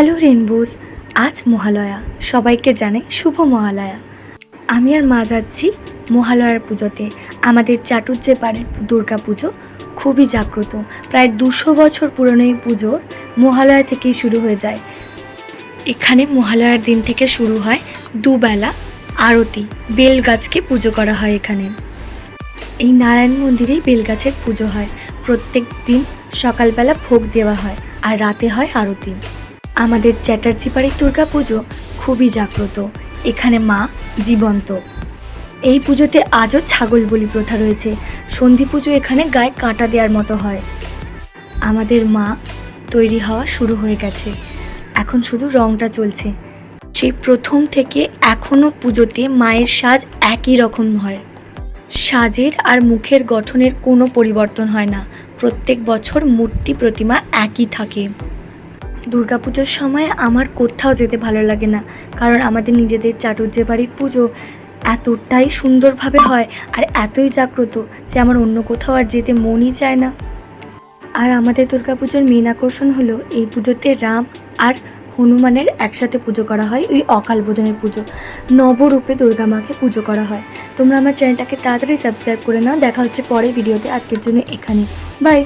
Hello রেনবোজ, আজ মহালয়া। সবাইকে জানাই শুভ মহালয়া। আমি আর মা যাচ্ছি মহালয়ার পুজোতে। আমাদের চাটুজ্জেপাড়ের দুর্গা পুজো খুবই জাগ্রত। প্রায় 200 বছর পুরনো এই পুজো মহালয়া থেকেই শুরু হয়ে যায়। এখানে মহালয়ার দিন থেকে শুরু হয় দুবেলা আরতি। বেলগাছকে পুজো করা হয় এখানে। এই নারায়ণ মন্দিরেই বেলগাছের পুজো হয়। প্রত্যেক দিন সকালবেলা ভোগ দেওয়া হয় আর রাতে হয় আরতি। আমাদের চ্যাটার্জি বাড়ির দুর্গা পুজো খুবই জাগ্রত। এখানে মা জীবন্ত। এই পুজোতে আজও ছাগল বলি প্রথা রয়েছে। সন্ধি পুজো এখানে গায়ে কাঁটা দেওয়ার মতো হয়। আমাদের মা তৈরি হওয়া শুরু হয়ে গেছে, এখন শুধু রংটা চলছে। সেই প্রথম থেকে এখনও পুজোতে মায়ের সাজ একই রকম হয়। সাজের আর মুখের গঠনের কোনো পরিবর্তন হয় না। প্রত্যেক বছর মূর্তি প্রতিমা একই থাকে। দুর্গাপুজোর সময় আমার কোথাও যেতে ভালো লাগে না, কারণ আমাদের নিজেদের চাটুজ্জে বাড়ির পুজো এতটাই সুন্দরভাবে হয় আর এতই জাগ্রত যে আমার অন্য কোথাও আর যেতে মনই চায় না। আর আমাদের দুর্গাপুজোর মেন আকর্ষণ হলো এই পুজোতে রাম আর হনুমানের একসাথে পুজো করা হয়। ওই অকাল বোধনের পুজো, নবরূপে দুর্গা মাকে পুজো করা হয়। তোমরা আমার চ্যানেলটাকে তাড়াতাড়ি সাবস্ক্রাইব করে নাও। দেখা হচ্ছে পরের ভিডিওতে। আজকের জন্য এখানে বাই।